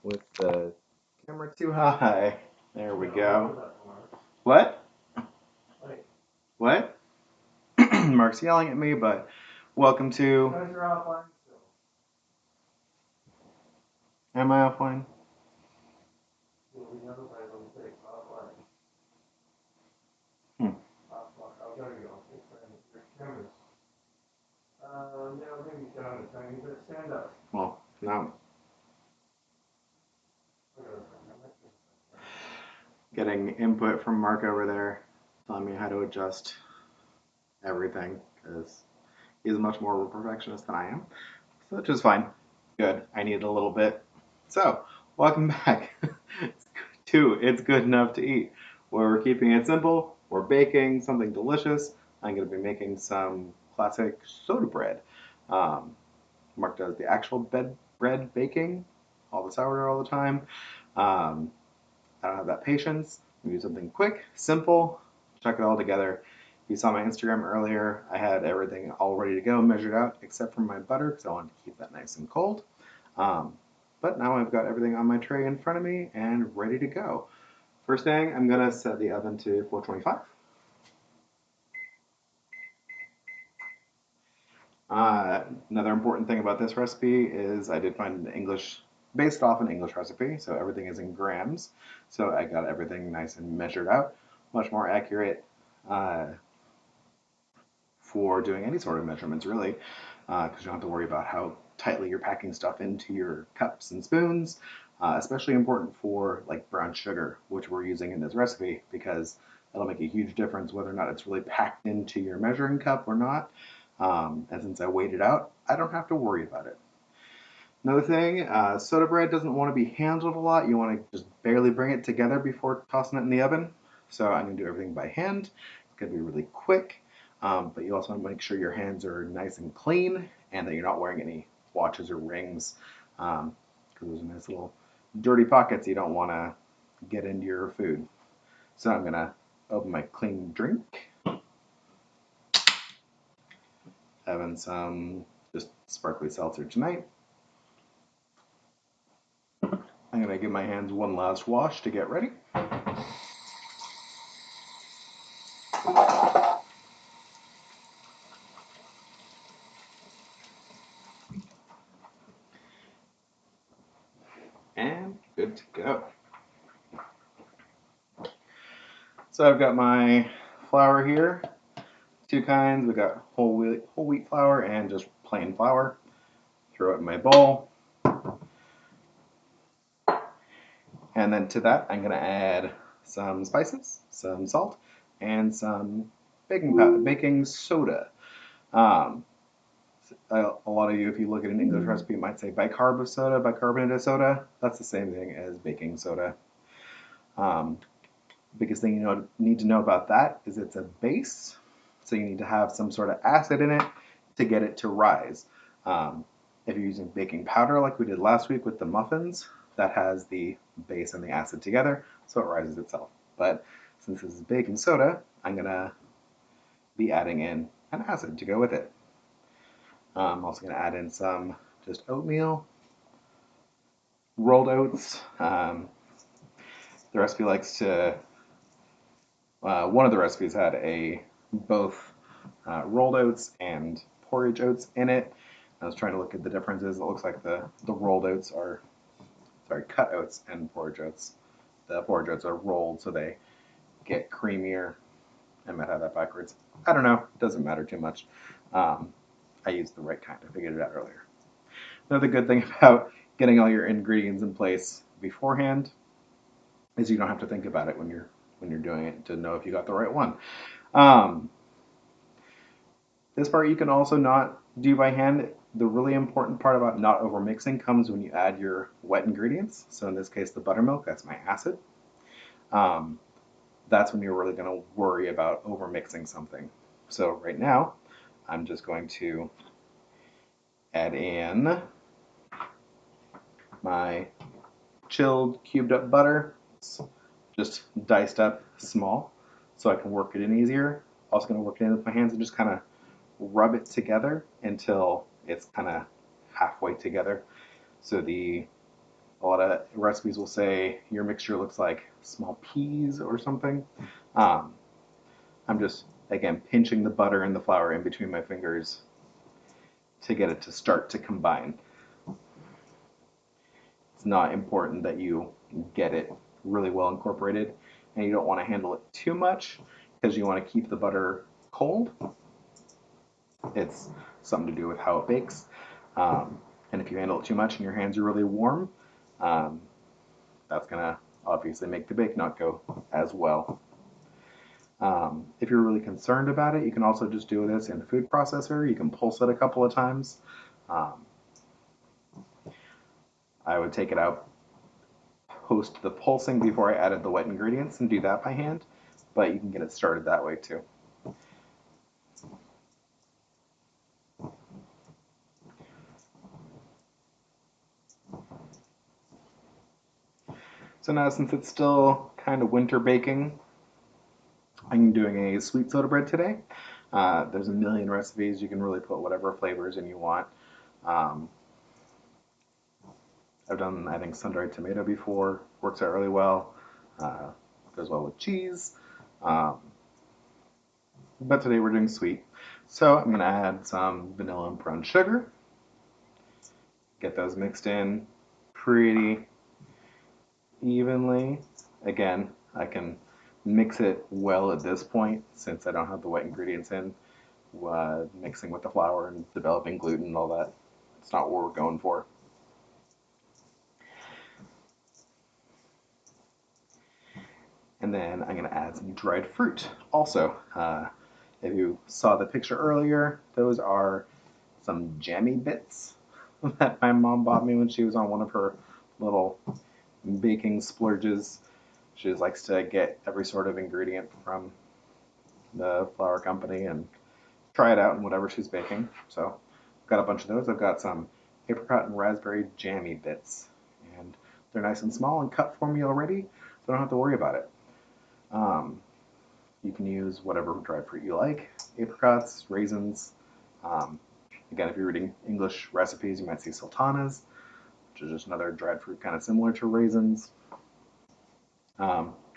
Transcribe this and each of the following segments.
with the camera too high. There we go. What? What? Mark's yelling at me, but welcome to. Am I offline? Hmm. Well, now getting input from Mark over there telling me how to adjust everything because he's much more of a perfectionist than I am, so which is fine. Good. I need a little bit. So, welcome back to It's Good Enough to Eat, where we're keeping it simple. We're baking something delicious. I'm going to be making some classic soda bread. Um, Mark does the actual bread baking, all the sourdough all the time. Um, I don't have that patience. We do something quick, simple, chuck it all together. You saw my Instagram earlier. I had everything all ready to go, measured out, except for my butter because I wanted to keep that nice and cold. Um, but now I've got everything on my tray in front of me and ready to go. First thing, I'm gonna set the oven to 425. Another important thing about this recipe is I did find an English, based off an English recipe, so everything is in grams. So I got everything nice and measured out, much more accurate uh, for doing any sort of measurements, really, because you don't have to worry about how tightly you're packing stuff into your cups and spoons. Especially important for like brown sugar, which we're using in this recipe, because it'll make a huge difference whether or not it's really packed into your measuring cup or not. And since I weighed it out, I don't have to worry about it. Another thing, soda bread doesn't want to be handled a lot. You want to just barely bring it together before tossing it in the oven. So I'm going to do everything by hand. It's going to be really quick, but you also want to make sure your hands are nice and clean and that you're not wearing any watches or rings, because those are nice little dirty pockets you don't want to get into your food. So I'm going to open my clean drink, having some just sparkly seltzer tonight. I'm going to give my hands one last wash to get ready. And good to go. So I've got my flour here, two kinds. We got whole wheat flour and just plain flour. Throw it in my bowl, and then to that I'm gonna add some spices, some salt, and some baking soda. Um, a lot of you, if you look at an English recipe, might say bicarb of soda, bicarbonate of soda. That's the same thing as baking soda. Um, Biggest thing you need to know about that is it's a base, so you need to have some sort of acid in it to get it to rise. Um, if you're using baking powder like we did last week with the muffins, that has the base and the acid together, so it rises itself. But since this is baking soda, I'm gonna be adding in an acid to go with it. I'm also gonna add in some just oatmeal, rolled oats. The recipe likes to one of the recipes had a both rolled oats and porridge oats in it. I was trying to look at the differences. It looks like the rolled oats are, sorry, cut oats and porridge oats. The porridge oats are rolled so they get creamier. I might have that backwards. I don't know. It doesn't matter too much. Um, I used the right kind. I figured it out earlier. Another good thing about getting all your ingredients in place beforehand is you don't have to think about it when you're doing it to know if you got the right one. Um, This part you can also not do by hand. The really important part about not overmixing comes when you add your wet ingredients. So in this case, the buttermilk, that's my acid. Um, that's when you're really going to worry about overmixing something. So right now, I'm just going to add in my chilled cubed up butter, just diced up small, so I can work it in easier. Also going to work it in with my hands and just kind of rub it together until it's kind of halfway together. So the A lot of recipes will say your mixture looks like small peas or something. Um, I'm just, again, pinching the butter and the flour in between my fingers to get it to start to combine. It's not important that you get it really well incorporated, and you don't want to handle it too much because you want to keep the butter cold. It's something to do with how it bakes. And if you handle it too much and your hands are really warm, um, that's going to obviously make the bake not go as well. If you're really concerned about it, you can also just do this in the food processor. You can pulse it a couple of times. Um, I would take it out post the pulsing before I added the wet ingredients and do that by hand, but you can get it started that way too. So now since it's still kind of winter baking, I'm doing a sweet soda bread today. There's a million recipes. You can really put whatever flavors in you want. Um, I've done, I think, sun-dried tomato before. Works out really well. Uh, Goes well with cheese. Um, but today we're doing sweet. So I'm going to add some vanilla and brown sugar. Get those mixed in pretty evenly. Again, I can mix it well at this point since I don't have the wet ingredients in. Mixing with the flour and developing gluten and all that. It's not what we're going for. And then I'm going to add some dried fruit. Also, if you saw the picture earlier, those are some jammy bits that my mom bought me when she was on one of her little baking splurges. She just likes to get every sort of ingredient from the flour company and try it out in whatever she's baking. So I've got a bunch of those. I've got some apricot and raspberry jammy bits, and they're nice and small and cut for me already, so I don't have to worry about it. Um, you can use whatever dried fruit you like, apricots, raisins. Um, Again, if you're reading English recipes, you might see sultanas, which is just another dried fruit kind of similar to raisins.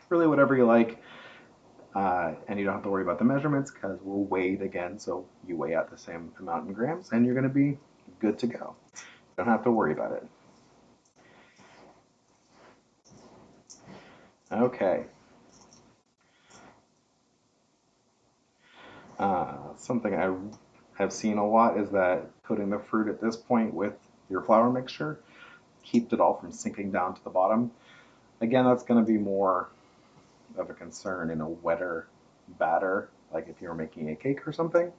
Really, whatever you like. And you don't have to worry about the measurements because we'll weigh it again, so you weigh out the same amount in grams, and you're going to be good to go. You don't have to worry about it. Okay. Something I have seen a lot is that putting the fruit at this point with your flour mixture keeps it all from sinking down to the bottom. Again, that's going to be more of a concern in a wetter batter, like if you're making a cake or something.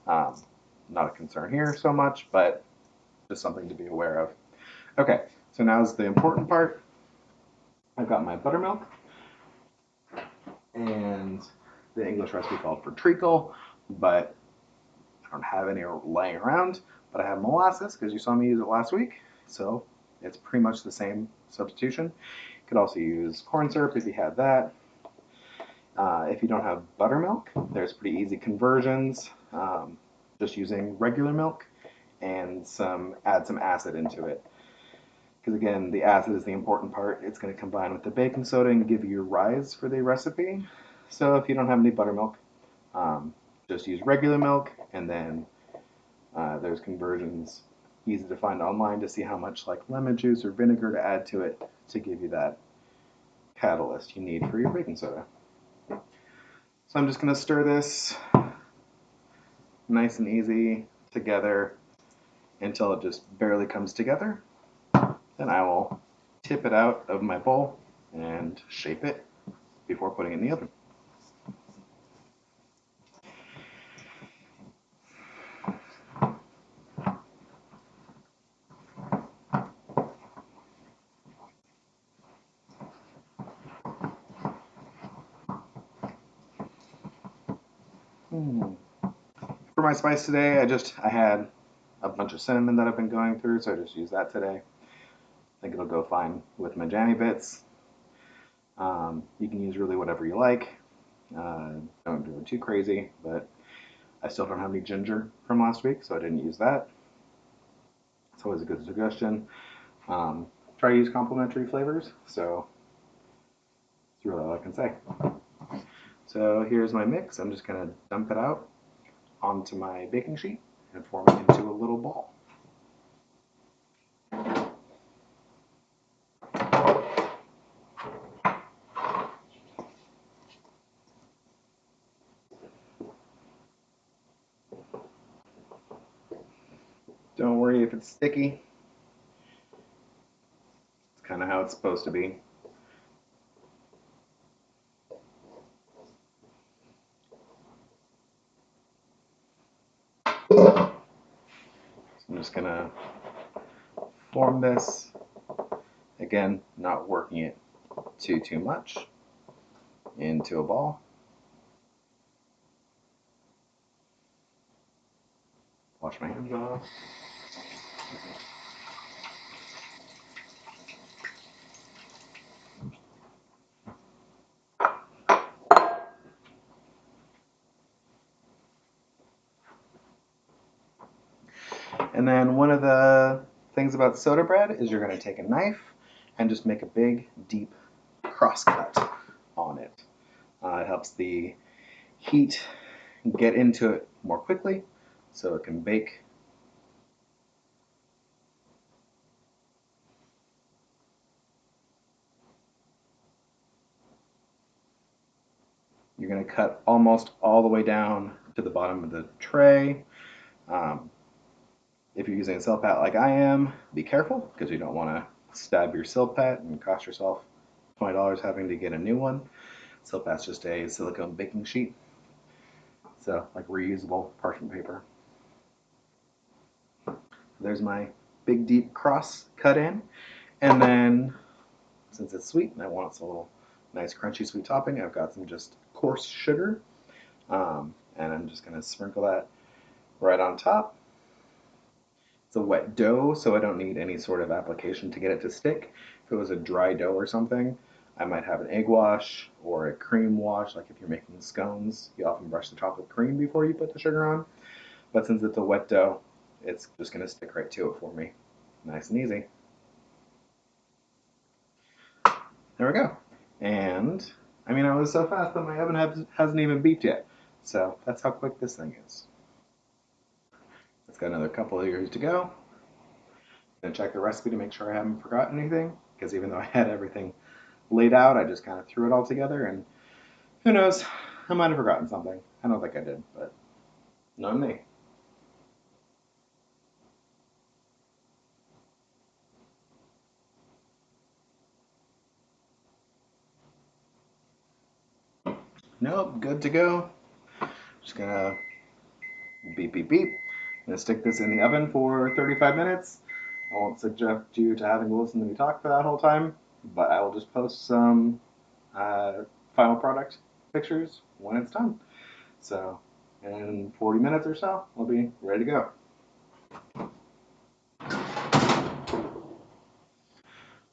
Um, Not a concern here so much, but just something to be aware of. Okay, so now's the important part. I've got my buttermilk, and the English recipe called for treacle, but I don't have any laying around. But I have molasses because you saw me use it last week, so it's pretty much the same substitution. You could also use corn syrup if you had that. If you don't have buttermilk, there's pretty easy conversions. Just using regular milk and add some acid into it. Because again, the acid is the important part. It's going to combine with the baking soda and give you your rise for the recipe. So if you don't have any buttermilk, just use regular milk, and then there's conversions easy to find online to see how much like lemon juice or vinegar to add to it to give you that catalyst you need for your baking soda. So I'm just going to stir this nice and easy together until it just barely comes together. Then I will tip it out of my bowl and shape it before putting it in the oven. For my spice today, I had a bunch of cinnamon that I've been going through, so I just used that today. I think it'll go fine with my jammy bits. You can use really whatever you like. Don't do it too crazy, but I still don't have any ginger from last week, so I didn't use that. It's always a good suggestion. try to use complementary flavors. So that's really all I can say. So here's my mix. I'm just gonna dump it out onto my baking sheet and form it into a little ball. Don't worry if it's sticky. It's kind of how it's supposed to be. So I'm just gonna form this. Again, not working it too much into a ball. Wash my hands off. And then one of the things about soda bread is you're going to take a knife and just make a big, deep cross cut on it. It helps the heat get into it more quickly so it can bake. You're going to cut almost all the way down to the bottom of the tray. Um, if you're using a Silpat like I am, be careful because you don't want to stab your Silpat and cost yourself $20 having to get a new one. Silpat's just a silicone baking sheet, so like reusable parchment paper. There's my big deep cross cut in, and then since it's sweet and I want a little nice crunchy sweet topping, I've got some just coarse sugar, and I'm just gonna sprinkle that right on top. It's a wet dough, so I don't need any sort of application to get it to stick. If it was a dry dough or something, I might have an egg wash or a cream wash, like if you're making scones, you often brush the top with cream before you put the sugar on. But since it's a wet dough, it's just going to stick right to it for me. Nice and easy. There we go. And, I mean, I was so fast that my oven hasn't even beeped yet. So that's how quick this thing is. It's got another couple of years to go. Gonna check the recipe to make sure I haven't forgotten anything, because even though I had everything laid out, I just kind of threw it all together, and who knows, I might have forgotten something. I don't think I did, but not me. Nope, good to go. Just gonna beep, beep, beep. I'm gonna stick this in the oven for 35 minutes. I won't subject you to having to listen to me talk for that whole time, but I will just post some final product pictures when it's done. So in 40 minutes or so, I'll be ready to go.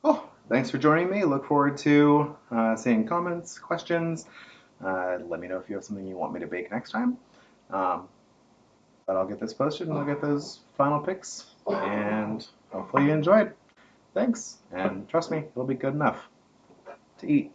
Oh, thanks for joining me. Look forward to seeing comments, questions. Let me know if you have something you want me to bake next time. Um, but I'll get this posted and I'll get those final pics. And hopefully you enjoyed. Thanks. And trust me, it'll be good enough to eat.